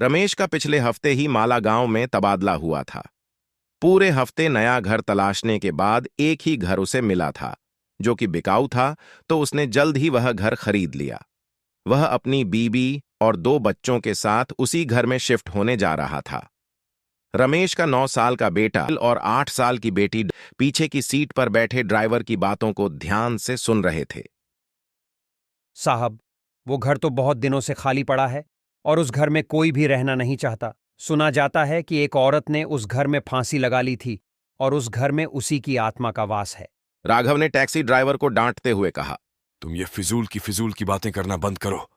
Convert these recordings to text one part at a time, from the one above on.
रमेश का पिछले हफ्ते ही माला गांव में तबादला हुआ था। पूरे हफ्ते नया घर तलाशने के बाद एक ही घर उसे मिला था जो कि बिकाऊ था, तो उसने जल्द ही वह घर खरीद लिया। वह अपनी बीबी और 2 बच्चों के साथ उसी घर में शिफ्ट होने जा रहा था। रमेश का 9 साल का बेटा और 8 साल की बेटी पीछे की सीट पर बैठे ड्राइवर की बातों को ध्यान से सुन रहे थे। साहब, वो घर तो बहुत दिनों से खाली पड़ा है और उस घर में कोई भी रहना नहीं चाहता। सुना जाता है कि एक औरत ने उस घर में फांसी लगा ली थी और उस घर में उसी की आत्मा का वास है। राघव ने टैक्सी ड्राइवर को डांटते हुए कहा, तुम ये फिजूल की बातें करना बंद करो।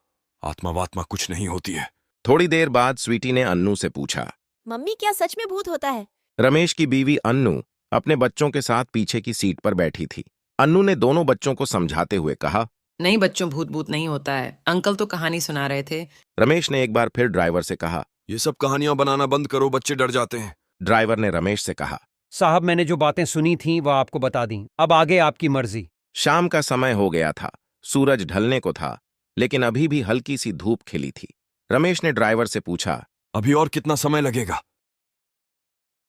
आत्मा वात्मा कुछ नहीं होती है। थोड़ी देर बाद स्वीटी ने अन्नू से पूछा, मम्मी क्या सच में भूत होता है? रमेश की बीवी अन्नू अपने बच्चों के साथ पीछे की सीट पर बैठी थी। अन्नू ने दोनों बच्चों को समझाते हुए कहा, नहीं बच्चों, भूत भूत नहीं होता है। अंकल तो कहानी सुना रहे थे। रमेश ने एक बार फिर ड्राइवर से कहा। ये सब कहानियां बनाना बंद करो, बच्चे डर जाते हैं। ड्राइवर ने रमेश से कहा, साहब, मैंने जो बातें सुनी थीं वह आपको बता दी। अब आगे आपकी मर्जी। शाम का समय हो गया था, सूरज ढलने को था, लेकिन अभी भी हल्की सी धूप खिली थी। रमेश ने ड्राइवर से पूछा, अभी और कितना समय लगेगा?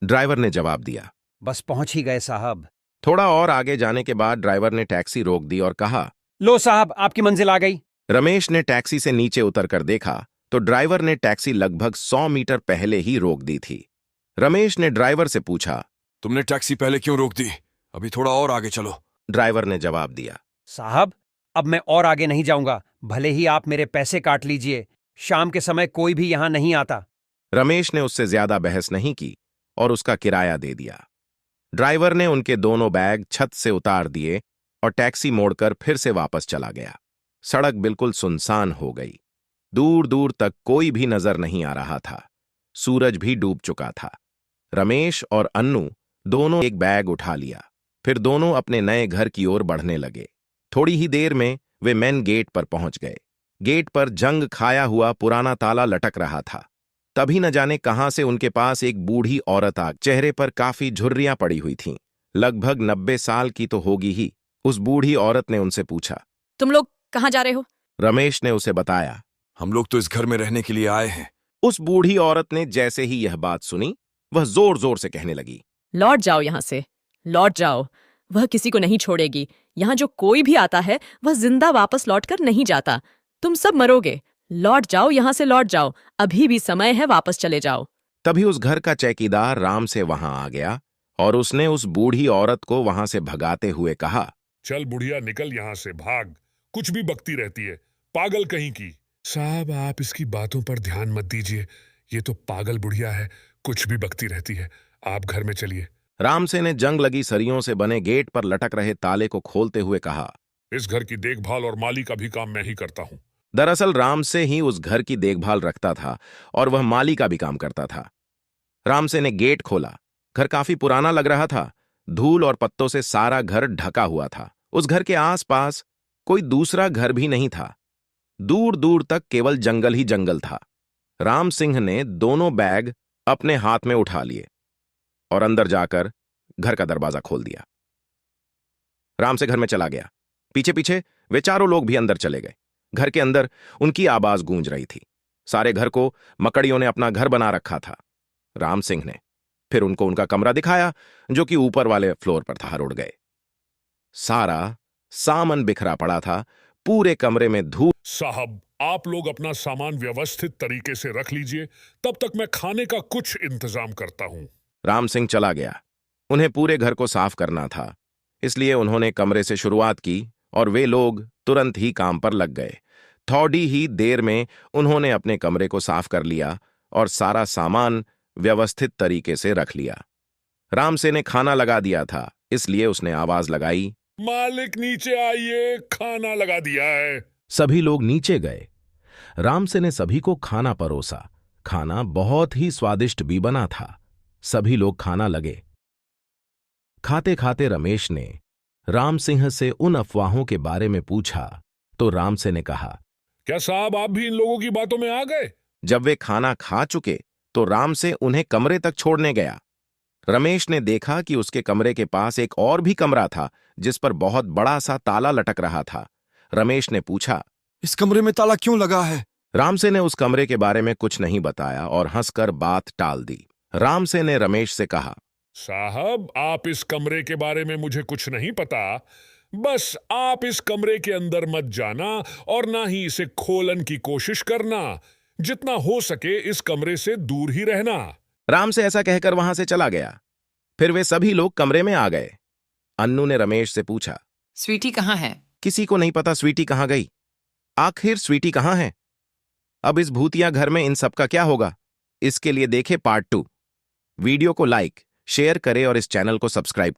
ड्राइवर ने जवाब दिया, बस पहुंच ही गए साहब। थोड़ा और आगे जाने के बाद ड्राइवर ने टैक्सी रोक दी और कहा, लो साहब, आपकी मंजिल आ गई। रमेश ने टैक्सी से नीचे उतरकर देखा तो ड्राइवर ने टैक्सी लगभग 100 मीटर पहले ही रोक दी थी। रमेश ने ड्राइवर से पूछा, तुमने टैक्सी पहले क्यों रोक दी? अभी थोड़ा और आगे चलो। ड्राइवर ने जवाब दिया, साहब, अब मैं और आगे नहीं जाऊंगा, भले ही आप मेरे पैसे काट लीजिए। शाम के समय कोई भी यहां नहीं आता। रमेश ने उससे ज्यादा बहस नहीं की और उसका किराया दे दिया। ड्राइवर ने उनके दोनों बैग छत से उतार दिए और टैक्सी मोड़कर फिर से वापस चला गया। सड़क बिल्कुल सुनसान हो गई। दूर दूर तक कोई भी नजर नहीं आ रहा था। सूरज भी डूब चुका था। रमेश और अन्नू दोनों एक बैग उठा लिया, फिर दोनों अपने नए घर की ओर बढ़ने लगे। थोड़ी ही देर में वे मेन गेट पर पहुंच गए। गेट पर जंग खाया हुआ पुराना ताला लटक रहा था। तभी न जाने कहां से उनके पास एक बूढ़ी औरत आ, चेहरे पर काफी झुर्रियां पड़ी हुई थीं। लगभग 90 साल की तो होगी ही। उस बूढ़ी औरत ने उनसे पूछा, तुम लोग कहाँ जा रहे हो? रमेश ने उसे बताया। हम लोग तो इस घर में रहने के लिए आए हैं। उस बूढ़ी औरत ने जैसे ही यह बात सुनी, वह जोर जोर से कहने लगी, लौट जाओ यहाँ से, लौट जाओ। वह किसी को नहीं छोड़ेगी। यहाँ जो कोई भी आता है वह जिंदा वापस लौटकर नहीं जाता। तुम सब मरोगे। लौट जाओ यहाँ से, लौट जाओ। अभी भी समय है, वापस चले जाओ। तभी उस घर का चौकीदार राम से वहां आ गया और उसने उस बूढ़ी औरत को वहां से भगाते हुए कहा, चल बुढ़िया, निकल यहाँ से, भाग। कुछ भी बकती रहती है, पागल कहीं की। साहब, आप इसकी बातों पर ध्यान मत दीजिए। ये तो पागल बुढ़िया है, कुछ भी बकती रहती है। आप घर में चलिए। रामसे ने जंग लगी सरियों से बने गेट पर लटक रहे ताले को खोलते हुए कहा, इस घर की देखभाल और माली का भी काम मैं ही करता हूँ। दरअसल रामसे ही उस घर की देखभाल रखता था और वह माली का भी काम करता था। रामसे ने गेट खोला। घर काफी पुराना लग रहा था। धूल और पत्तों से सारा घर ढका हुआ था। उस घर के आसपास कोई दूसरा घर भी नहीं था। दूर दूर तक केवल जंगल ही जंगल था। राम सिंह ने दोनों बैग अपने हाथ में उठा लिए और अंदर जाकर घर का दरवाजा खोल दिया। राम से घर में चला गया। पीछे पीछे वे चारों लोग भी अंदर चले गए। घर के अंदर उनकी आवाज गूंज रही थी। सारे घर को मकड़ियों ने अपना घर बना रखा था। राम सिंह ने फिर उनको उनका कमरा दिखाया जो कि ऊपर वाले फ्लोर पर था। रुड़ गए। सारा सामान बिखरा पड़ा था। पूरे कमरे में धूल। साहब, आप लोग अपना सामान व्यवस्थित तरीके से रख लीजिए, तब तक मैं खाने का कुछ इंतजाम करता हूँ। राम सिंह चला गया। उन्हें पूरे घर को साफ करना था, इसलिए उन्होंने कमरे से शुरुआत की और वे लोग तुरंत ही काम पर लग गए। थोड़ी ही देर में उन्होंने अपने कमरे को साफ कर लिया और सारा सामान व्यवस्थित तरीके से रख लिया। रामसे ने खाना लगा दिया था, इसलिए उसने आवाज लगाई, मालिक नीचे आइए, खाना लगा दिया है। सभी लोग नीचे गए। रामसे ने सभी को खाना परोसा। खाना बहुत ही स्वादिष्ट भी बना था। सभी लोग खाना लगे। खाते खाते रमेश ने राम सिंह से उन अफवाहों के बारे में पूछा तो रामसे ने कहा, क्या साहब आप भी इन लोगों की बातों में आ गए? जब वे खाना खा चुके तो रामसे उन्हें कमरे तक छोड़ने गया। रमेश ने देखा कि उसके कमरे के पास एक और भी कमरा था जिस पर बहुत बड़ा सा ताला लटक रहा था। रमेश ने पूछा, इस कमरे में ताला क्यों लगा है? रामसे ने उस कमरे के बारे में कुछ नहीं बताया और हंसकर बात टाल दी। रामसे ने रमेश से कहा, साहब, आप इस कमरे के बारे में मुझे कुछ नहीं पता। बस आप इस कमरे के अंदर मत जाना और ना ही इसे खोलन की कोशिश करना। जितना हो सके इस कमरे से दूर ही रहना। रामसे ऐसा कहकर वहां से चला गया। फिर वे सभी लोग कमरे में आ गए। अन्नू ने रमेश से पूछा, स्वीटी कहाँ है? किसी को नहीं पता स्वीटी कहाँ गई। आखिर स्वीटी कहाँ है? अब इस भूतिया घर में इन सब का क्या होगा? इसके लिए देखे पार्ट 2। वीडियो को लाइक, शेयर करें और इस चैनल को सब्सक्राइब